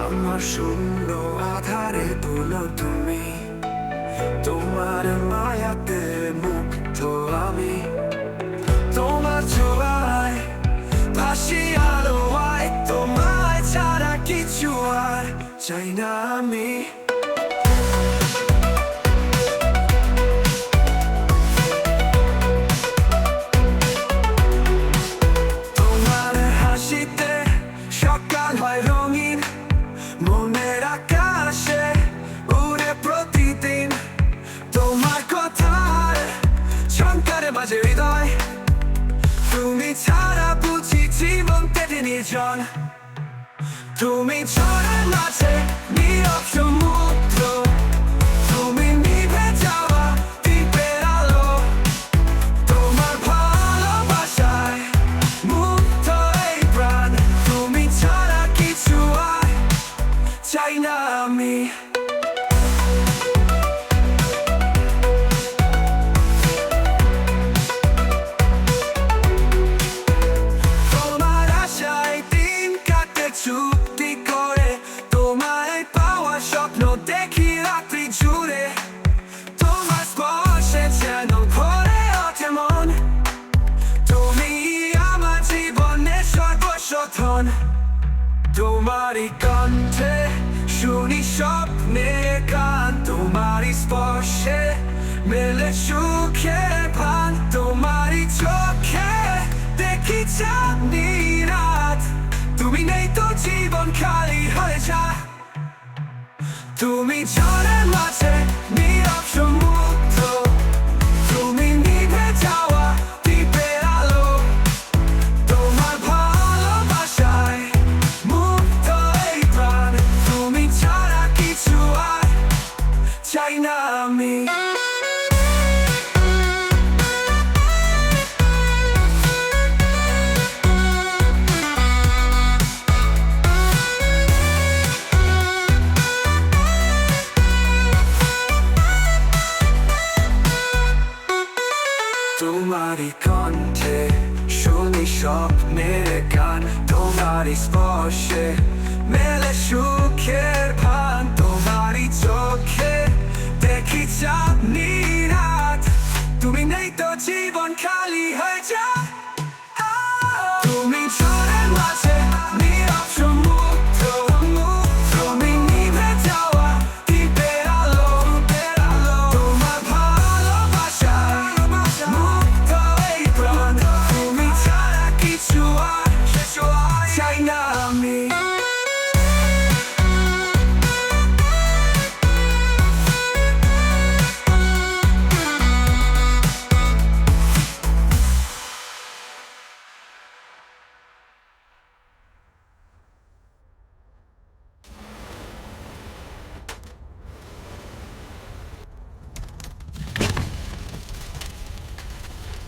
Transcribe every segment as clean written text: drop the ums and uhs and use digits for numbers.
আমার শূন্য আধারে তোলো তুমি, তোমার মায়াতে মুগ্ধ আমি। তোমার ছোঁয়ায় ভাসি আলোয়, তোমায় ছাড়া কিছু আর চাই না আমি। তোমার হাসিতে সকাল হয় রঙিন, মনের আকাশে উড়ে প্রতিদিন। তোমার কথার ঝংকারে বাজে হৃদয়, তুমি ছাড়া বুঝি জীবন পেতে নির্জন। তুমি ঝড়ের মাঝে নীরব সমুদ্র, তুমি নিভে যাওয়া দ্বীপের আলো। তোমার ভালোবাসায় মুগ্ধ এই প্রাণ, তুমি ছাড়া কিছু আর চাই না আমি। তোমার আশায় দিন কাটে চুক্তি করে, তোমায় পাওয়ার স্বপ্ন দেখি রাত্রি জুড়ে। তোমার স্পর্শে যেন ভরে ওঠে মন, তুমি আমার জীবনের সর্বশোধন। তোমারই কণ্ঠে শুনি স্বপ্নের গান, তোমারই স্পর্শে মেলে সুখের ভান। তোমারই চোখে দেখি চাঁদনি রাত, তুমি নেই তো জীবন খালি হয়ে যায়। তুমি ঝড়ের মাঝে নীরব সমুদ্র, তুমি নিভে যাওয়া দ্বীপের আলো। তোমার ভালোবাসায় মুগ্ধ এই প্রাণ, তুমি ছাড়া কিছু আর চাই না আমি। তোমারই কণ্ঠে শুনি স্বপ্নের গান, তোমারই স্পর্শে মেলে সুখের ভান। তোমারই চোখে দেখি চাঁদনি রাত, তুমি নেই তো জীবন খালি হয়ে যায়। তুমি ঝড়ের মাঝে নীরব সমুদ্র, তুমি নিভে যাওয়া দ্বীপের আলো। তোমার ভালোবাসায় মুগ্ধ এই প্রাণ, তুমি ছাড়া কিছু আর চাই না আমি।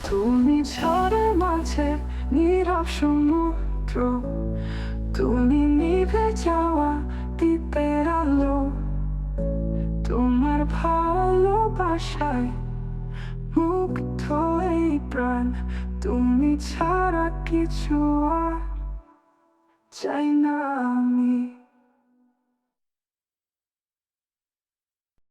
তুমি ঝড়ের মাঝে নীরব সমুদ্র, তুমি নিভে যাওয়া দ্বীপের আলো। তোমার ভালোবাসায় মুগ্ধ এই প্রাণ, তুমি ছাড়া কিছু আর চাই না আমি।